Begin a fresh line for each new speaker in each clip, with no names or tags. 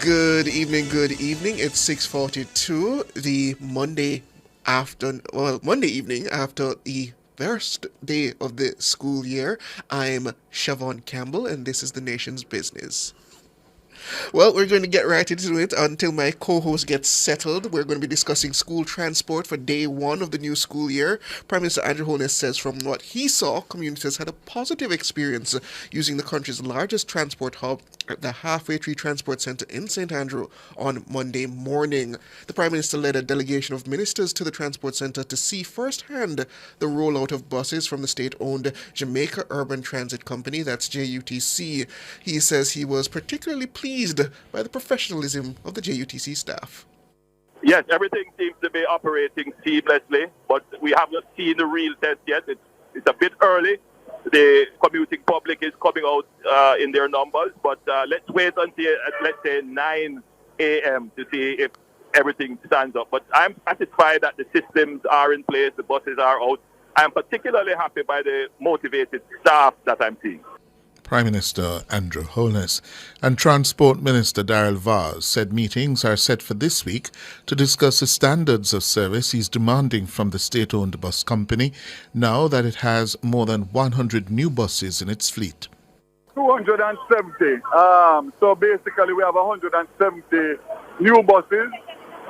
Good evening, good evening. It's 6:42, the Monday evening after the first day of the school year. I'm Chevon Campbell, and this is the nation's business. Well, we're going to get right into it until my co-host gets settled. We're going to be discussing school transport for day one of the new school year. Prime Minister Andrew Holness says from what he saw, commuters had a positive experience using the country's largest transport hub at the Halfway Tree Transport Centre in St. Andrew on Monday morning. The Prime Minister led a delegation of ministers to the Transport Centre to see firsthand the rollout of buses from the state-owned Jamaica Urban Transit Company, that's JUTC. He says he was particularly pleased by the professionalism of the JUTC staff.
Yes, everything seems to be operating seamlessly, but we have not seen the real test yet. It's a bit early. The commuting public is coming out in their numbers, but let's wait until, let's say, 9 a.m. to see if everything stands up. But I'm satisfied that the systems are in place, the buses are out. I'm particularly happy by the motivated staff that I'm seeing.
Prime Minister Andrew Holness and Transport Minister Daryl Vaz said meetings are set for this week to discuss the standards of service he's demanding from the state-owned bus company now that it has more than 100 new buses in its fleet.
270. So basically we have 170 new buses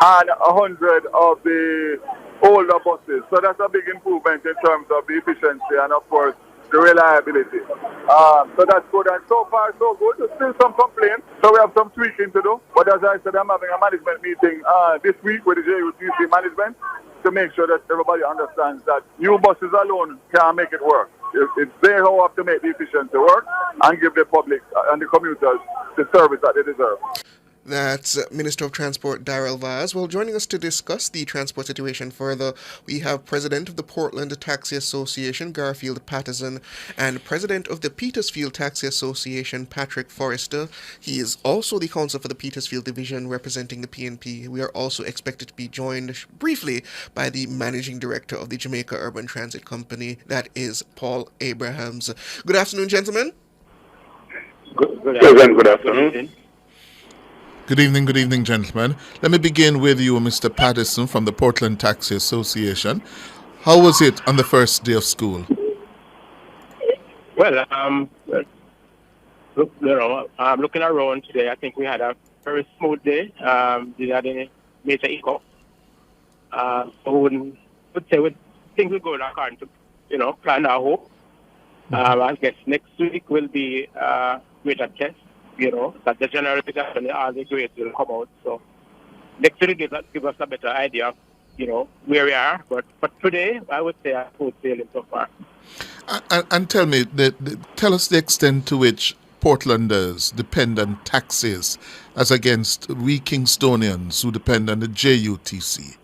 and 100 of the older buses. So that's a big improvement in terms of the efficiency and, of course, the reliability. So that's good, and so far so good. There's still some complaints, so we have some tweaking to do. But as I said, I'm having a management meeting this week with the JUTC management to make sure that everybody understands that new buses alone can't make it work. It's their job to make the efficiency work and give the public and the commuters the service that they deserve.
That's Minister of Transport Daryl Vaz. Well, joining us to discuss the transport situation further, we have President of the Portland Taxi Association, Garfield Patterson, and President of the Petersfield Taxi Association, Patrick Forrester. He is also the counsel for the Petersfield Division representing the PNP. We are also expected to be joined briefly by the Managing Director of the Jamaica Urban Transit Company, that is Paul Abrahams. Good afternoon, gentlemen.
Good afternoon.
Good evening, gentlemen. Let me begin with you, Mr. Patterson from the Portland Taxi Association. How was it on the first day of school?
Well, looking around today, I think we had a very smooth day. Didn't have any major hiccup. So would say things will go according to, plan our hope. I guess next week will be greater test. That the general and all the grades will come out. So next week give us a better idea of, where we are. But today, I would say I'm smooth sailing so far.
And tell me, tell us the extent to which Portlanders depend on taxis as against we Kingstonians who depend on the JUTC.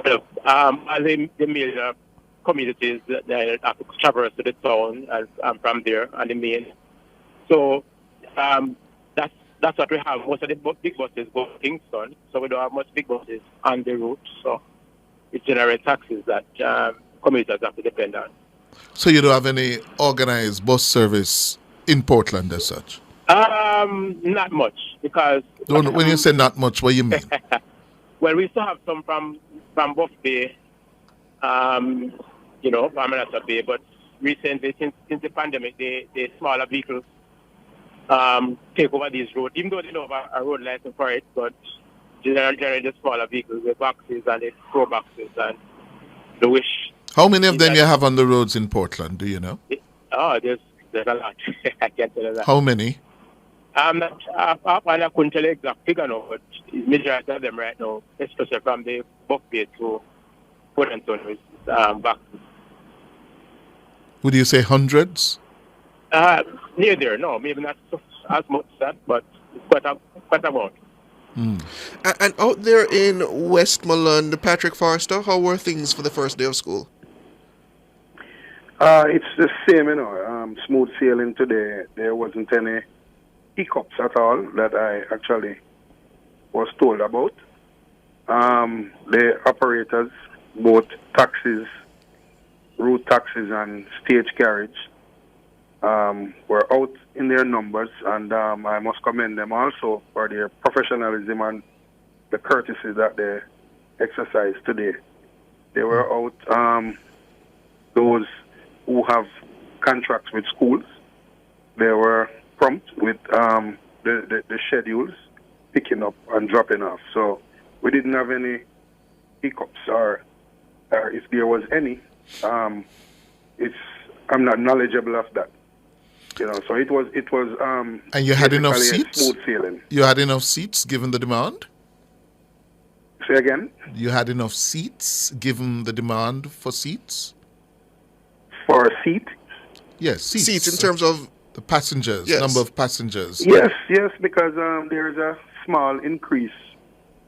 Well, the major communities that have to traverse to the town and from there and the main. So that's what we have. Most of the big buses go to Kingston, so we don't have much big buses on the route. So it generates taxes that commuters have to depend on.
So you don't have any organized bus service in Portland as such?
Not much, because...
When you say not much, what do you mean?
Well, we still have some from Buff Bay, from Manassa Bay, but recently, since the pandemic, the smaller vehicles take over these roads, even though they don't have a road license for it, but generally the smaller vehicles, the boxes and the pro boxes and the wish.
How many of them you have on the roads in Portland, do you know?
There's a lot. I can't tell you that.
How many?
I couldn't tell you exact figure now, but majority of them right now, especially from the Buff Bay to Port Antonio, boxes.
Would you say hundreds?
Near there, no, maybe not as much as that, but quite a amount.
And out there in Westmoreland, Patrick Forrester, how were things for the first day of school?
It's the same, smooth sailing today. There wasn't any hiccups at all that I actually was told about. The operators, both taxis, route taxis and stage carriage, were out in their numbers, and I must commend them also for their professionalism and the courtesy that they exercised today. They were out, those who have contracts with schools, they were prompt with the schedules picking up and dropping off. So we didn't have any hiccups, or if there was any, I'm not knowledgeable of that. So it was.
And you had enough
basically a
seats?
smooth sailing.
You had enough seats given the demand?
Say again?
You had enough seats given the demand for seats?
For a seat?
Yes, seats.
Seats in terms of
the passengers,
Yes.
number of passengers.
Yes, because there is a small increase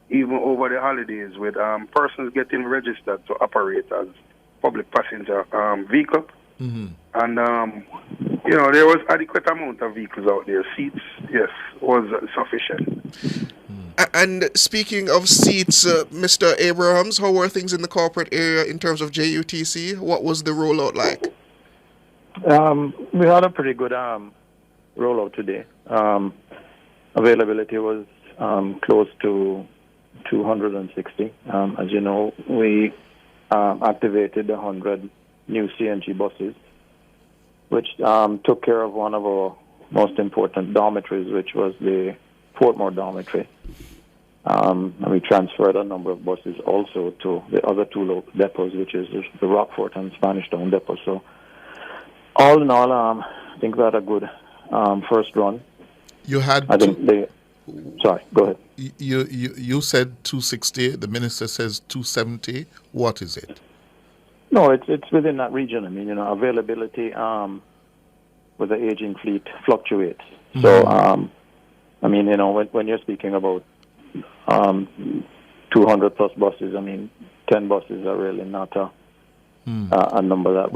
even over the holidays with persons getting registered to operate as public passenger vehicle.
Mm-hmm.
And, there was adequate amount of vehicles out there. Seats, yes, was sufficient.
And speaking of seats, Mr. Abrahams, how were things in the corporate area in terms of JUTC? What was the rollout like?
We had a pretty good rollout today. Availability was close to 260. As you know, we activated 100 new CNG buses, which took care of one of our most important dormitories, which was the Portmore dormitory. And we transferred a number of buses also to the other two depots, which is the Rockfort and Spanish Town depot. So all in all, I think we had a good first run.
You had.
Sorry, go ahead.
You said 260. The minister says 270. What is it?
No, it's within that region. I mean, availability with the aging fleet fluctuates. Mm-hmm. So, I mean, when you're speaking about 200 plus buses, I mean, 10 buses are really not a number that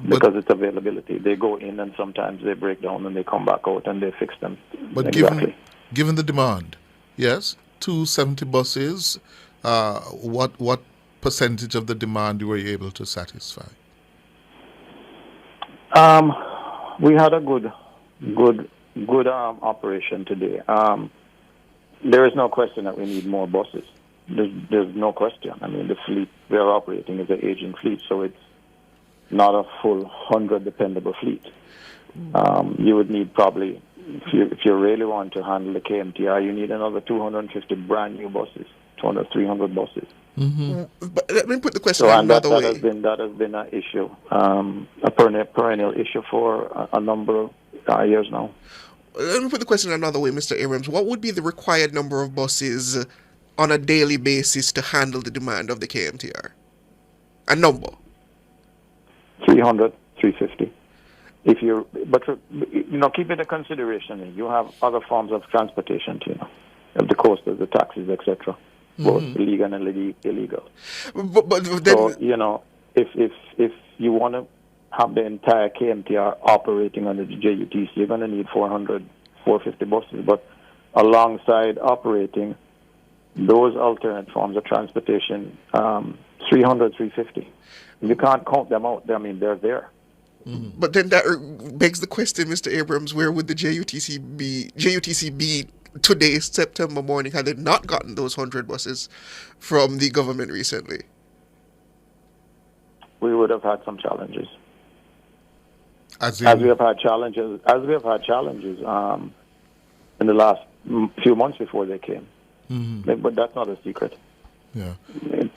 because it's availability. They go in and sometimes they break down and they come back out and they fix them.
But
exactly.
given the demand, yes, 270 buses, what percentage of the demand were you able to satisfy?
We had a good operation today. There is no question that we need more buses. There's no question. I mean, the fleet we are operating is an aging fleet, so it's not a full 100 dependable fleet. You would need probably, if you really want to handle the KMTR, you need another 250 brand new buses, 200, 300 buses.
Mm-hmm. But let me put the question another way.
That has been an issue, a perennial issue for a number of years now.
Let me put the question another way, Mr. Abrams. What would be the required number of buses on a daily basis to handle the demand of the KMTR? A number?
300, 350. But keep in consideration, you have other forms of transportation too. Of the coasters, the taxis, etc. Both legal and illegal.
But then,
so, if you want to have the entire KMTR operating under the JUTC, you're going to need 400, 450 buses. But alongside operating those alternate forms of transportation, 300, 350. You can't count them out. I mean, they're there.
Mm-hmm. But then that begs the question, Mr. Abrams, where would the JUTC be today, September morning, had they not gotten those 100 buses from the government recently? We
would have had some challenges.
As
we have had challenges in the last few months before they came. Mm-hmm. But that's not a secret.
Yeah.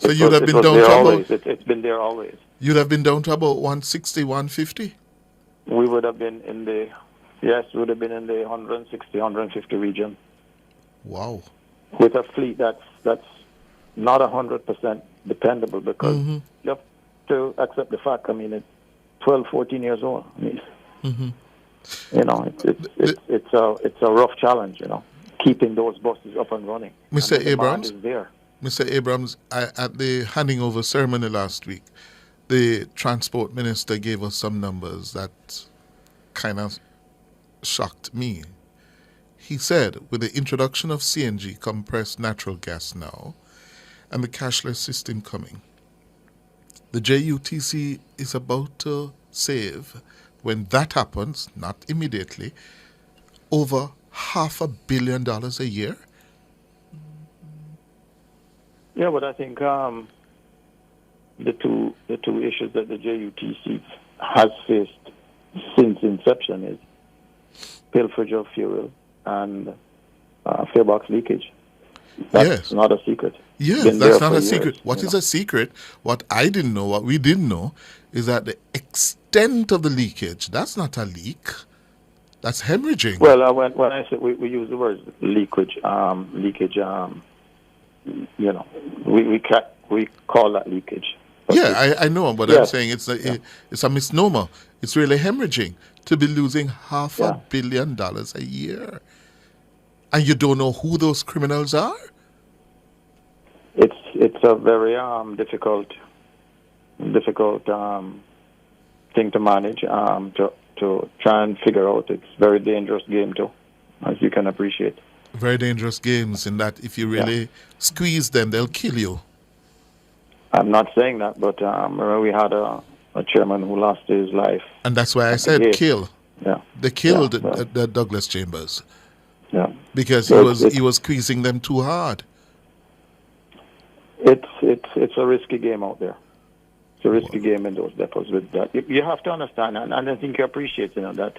You'd have been down to
about... It's been there always.
You'd have been down to about 160, 150?
We would have been in the 160, 150 region.
Wow.
With a fleet that's not 100% dependable because you have to accept the fact, I mean, it's 12, 14 years old. I mean, it's a rough challenge, keeping those buses up and running.
Mr.
And
Abrams,
is there.
Mr. Abrams, at the handing over ceremony last week, the transport minister gave us some numbers that kind of shocked me. He said, with the introduction of CNG, compressed natural gas now, and the cashless system coming, the JUTC is about to save when that happens, not immediately, over $500 million a year?
Yeah, but I think the two issues that the JUTC has faced since inception is pilferage of fuel and farebox leakage. That's not a secret.
Yes, that's not a secret. What is a secret? What I didn't know, what we didn't know, is that the extent of the leakage, that's not a leak. That's hemorrhaging.
Well, when I say we use the word leakage, we call that leakage. But
I know, but I'm saying it's a misnomer. It's really hemorrhaging to be losing $500 million a year. And you don't know who those criminals are?
It's a very difficult thing to manage, to try and figure out. It's a very dangerous game too, as you can appreciate.
Very dangerous games in that if you really squeeze them, they'll kill you.
I'm not saying that, but remember we had a chairman who lost his life.
And that's why I said kill.
Yeah.
They killed the Douglas Chambers.
Yeah.
Because he was squeezing them too hard.
It's a risky game out there. It's a risky game in those depots with that. You have to understand, and I think you appreciate, that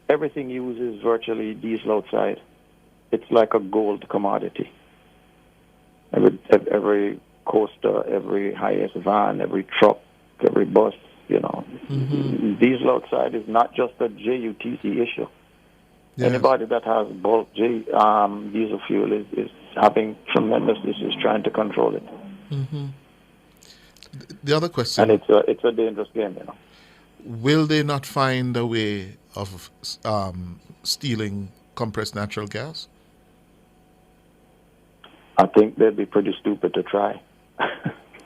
everything uses virtually diesel outside. It's like a gold commodity. Every coaster, every highest van, every truck, every bus, diesel outside is not just a JUTC issue. Yes. Anybody that has bulk diesel fuel is having tremendous issues trying to control it.
Mm-hmm. The other question,
and it's a dangerous game,
Will they not find a way of stealing compressed natural gas?
I think they'd be pretty stupid to try.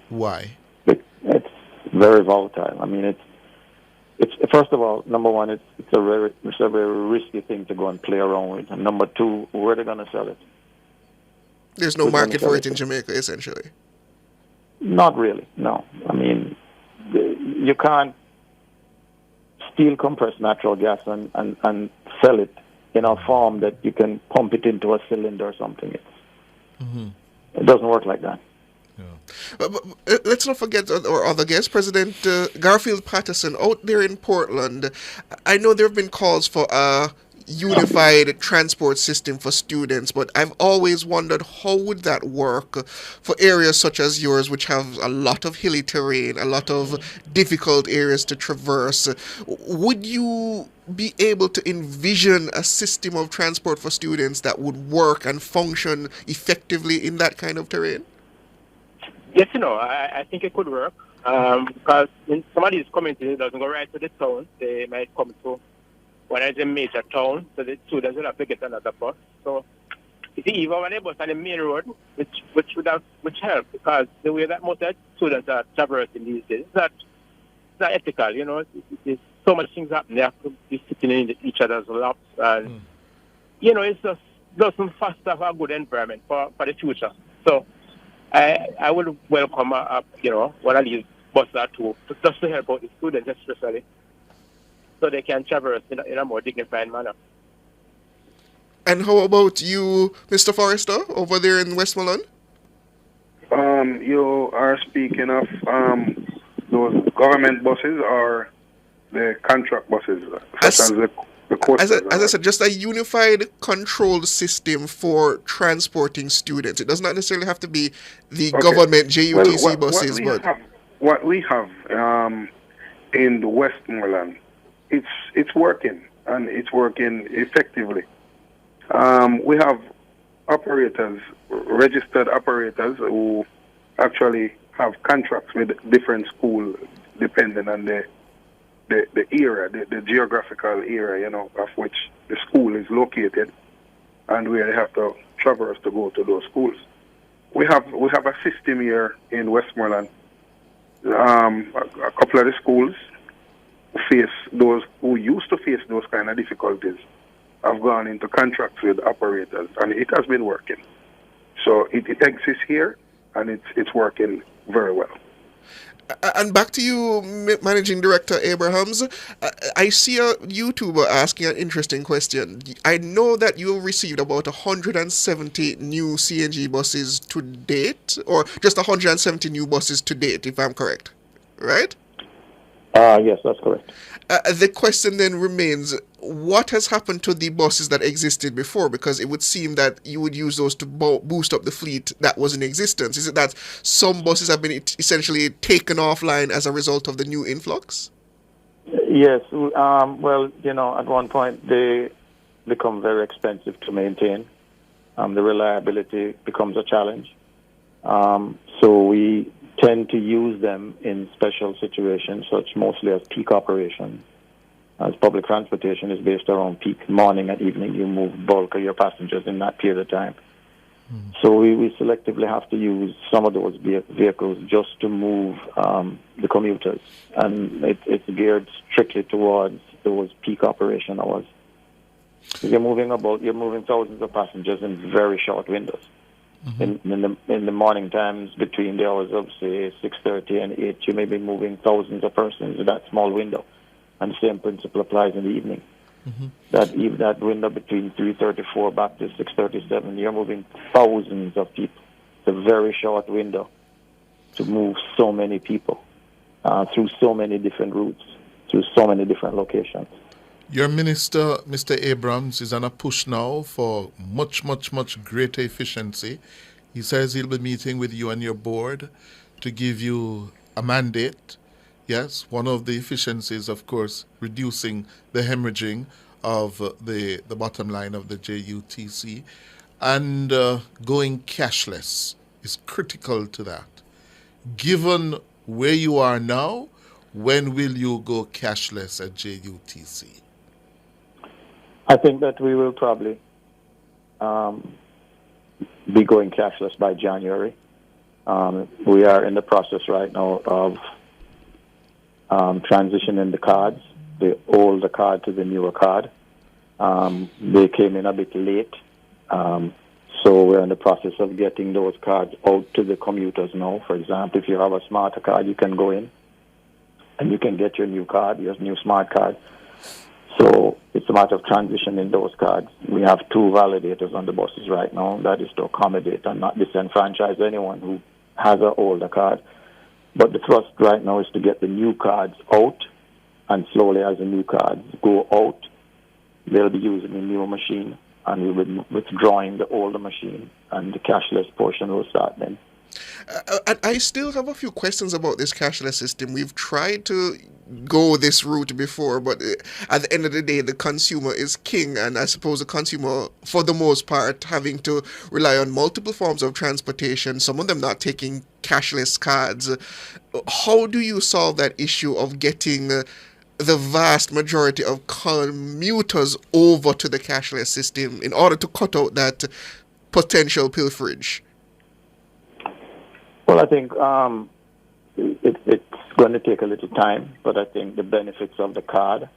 Why?
It's very volatile. I mean, it's first of all, number one, it's a very risky thing to go and play around with, and number two, where are they going to sell it?
There's no market for it in Jamaica, essentially.
Not really. No. I mean, you can't steal compressed natural gas and sell it in a form that you can pump it into a cylinder or something. It doesn't work like that.
Yeah. But let's not forget our other guest, President Garfield Patterson, out there in Portland. I know there have been calls for a unified transport system for students, but I've always wondered how would that work for areas such as yours, which have a lot of hilly terrain, a lot of difficult areas to traverse. Would you be able to envision a system of transport for students that would work and function effectively in that kind of terrain?
Yes, I think it could work, because in some of these communities, it doesn't go right to the town. They might come to one of the major towns, so the students will have to get another bus. So if you even want a bus on the main road, which help, because the way that most of the students are traversing these days, it's not ethical, There's so much things happening. They have to be sitting in each other's laps, and it just doesn't foster a good environment for the future. So I would welcome one of these buses or two, just to help out the students especially, so they can traverse in a more dignified manner.
And how about you, Mr. Forrester, over there in Westmoreland?
You are speaking of those government buses or the contract buses, such as the coasters?
As I said, just a unified control system for transporting students. It does not necessarily have to be the government JUTC buses.
What we have in the Westmoreland, it's working, and it's working effectively. We have registered operators who actually have contracts with different schools depending on the area, the geographical area, of which the school is located, and where they have to traverse to go to those schools. We have a system here in Westmoreland. A couple of the schools who used to face those kind of difficulties have gone into contracts with operators, and it has been working. So it exists here, and it's working very well.
And back to you, Managing Director Abrahams. I see a YouTuber asking an interesting question. I know that you received about 170 new CNG buses to date, or just 170 new buses to date, if I'm correct, right?
Yes, that's correct.
The question then remains, what has happened to the buses that existed before? Because it would seem that you would use those to boost up the fleet that was in existence. Is it that some buses have been essentially taken offline as a result of the new influx?
Yes. Well, at one point they become very expensive to maintain. The reliability becomes a challenge. So we tend to use them in special situations, such mostly as peak operations. As public transportation is based around peak, morning and evening, you move bulk of your passengers in that period of time. So we selectively have to use some of those vehicles just to move the commuters, and it's geared strictly towards those peak operation hours. You're moving thousands of passengers in very short windows. In the morning times, between the hours of say 6:30 and 8, you may be moving thousands of persons in that small window, and the same principle applies in the evening. That window between 3:34 back to 6:37, you're moving thousands of people. It's a very short window to move so many people through so many different routes, through so many different locations.
Your minister, Mr. Abrams, is on a push now for much, much, much greater efficiency. He says he'll be meeting with you and your board to give you a mandate. Yes, one of the efficiencies, of course, reducing the hemorrhaging of the bottom line of the JUTC. And going cashless is critical to that. Given where you are now, when will you go cashless at JUTC?
I think that we will probably be going cashless by January. We are in the process right now of transitioning the cards, the older card to the newer card. They came in a bit late, so we're in the process of getting those cards out to the commuters now. For example, if you have a smarter card, you can go in and you can get your new card, your new smart card. So it's a matter of transitioning those cards. We have 2 validators on the buses right now. That is to accommodate and not disenfranchise anyone who has an older card. But the thrust right now is to get the new cards out, and slowly as the new cards go out, they'll be using the newer machine, and we'll be withdrawing the older machine, and the cashless portion will start then.
I still have a few questions about this cashless system. We've tried to go this route before, but at the end of the day, the consumer is king, and I suppose the consumer, for the most part, having to rely on multiple forms of transportation, some of them not taking cashless cards. How do you solve that issue of getting the vast majority of commuters over to the cashless system in order to cut out that potential pilferage?
Well, I think it's going to take a little time, but I think the benefits of the card,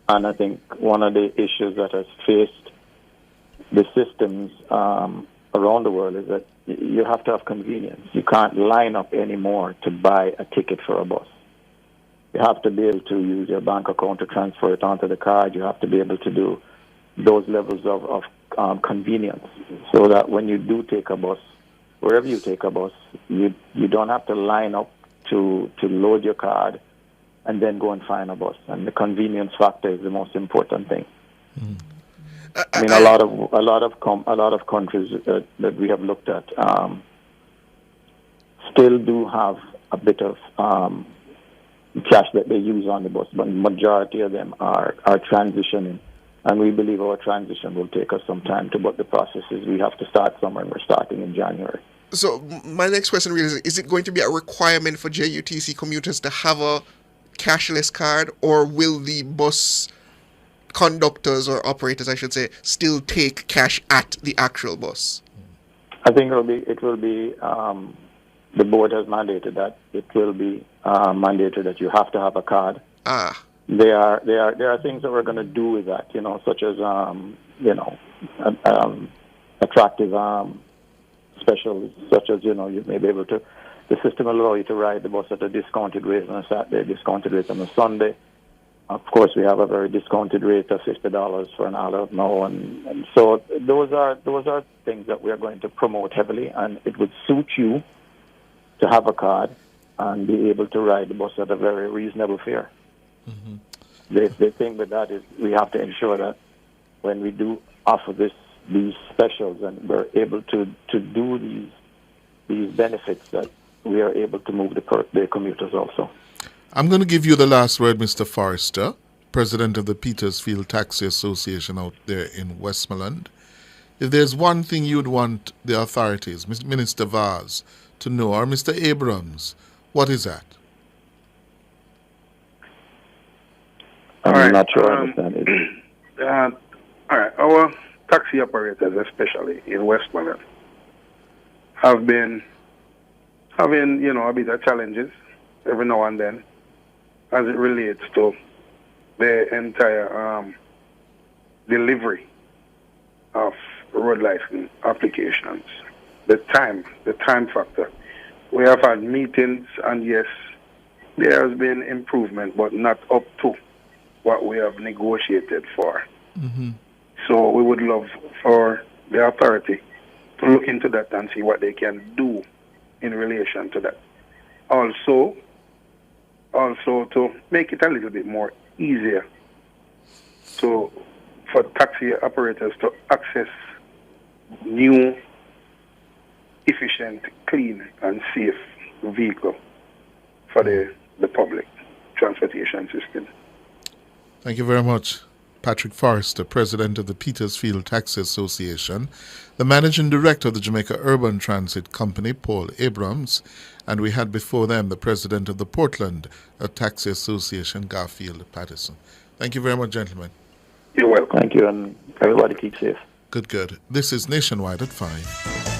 and I think one of the issues that has faced the systems around the world is that you have to have convenience. You can't line up anymore to buy a ticket for a bus. You have to be able to use your bank account to transfer it onto the card. You have to be able to do those levels of convenience, so that when you do take a bus, wherever you take a bus, you don't have to line up to load your card and then go and find a bus. And the convenience factor is the most important thing. I mean, a lot of countries that we have looked at still do have a bit of cash that they use on the bus, but the majority of them are transitioning. And we believe our transition will take us some time but the process is we have to start somewhere, and we're starting in January.
So my next question really is it going to be a requirement for JUTC commuters to have a cashless card, or will the bus conductors or operators, I should say, still take cash at the actual bus?
I think it will be the board has mandated that it will be mandated that you have to have a card. There are things that we're going to do with that, such as attractive specials, such as, you may be able to, the system will allow you to ride the bus at a discounted rate on a Saturday, discounted rate on a Sunday. Of course, we have a very discounted rate of $50 for an adult now, and so those are things that we are going to promote heavily, and it would suit you to have a card and be able to ride the bus at a very reasonable fare. Mm-hmm. The thing with that is we have to ensure that when we do offer these specials and we're able to do these benefits, that we are able to move the commuters also.
I'm going to give you the last word, Mr. Forrester, President of the Petersfield Taxi Association out there in Westmoreland. If there's one thing you'd want the authorities, Minister Vaz, to know, or Mr. Abrams, what is that?
I'm not sure I understand it.
All right, our taxi operators, especially in Westmoreland, have been having, a bit of challenges every now and then as it relates to the entire delivery of road license applications. The time factor. We have had meetings, and yes, there has been improvement, but not up to what we have negotiated for. Mm-hmm. So we would love for the authority to look into that and see what they can do in relation to that. Also to make it a little bit more easier for taxi operators to access new, efficient, clean, and safe vehicle for the public transportation system.
Thank you very much. Patrick Forrester, President of the Petersfield Taxi Association, the Managing Director of the Jamaica Urban Transit Company, Paul Abrams, and we had before them the President of the Portland Taxi Association, Garfield Patterson. Thank you very much, gentlemen.
You're welcome.
Thank you, and everybody keep safe.
Good. This is Nationwide at 5.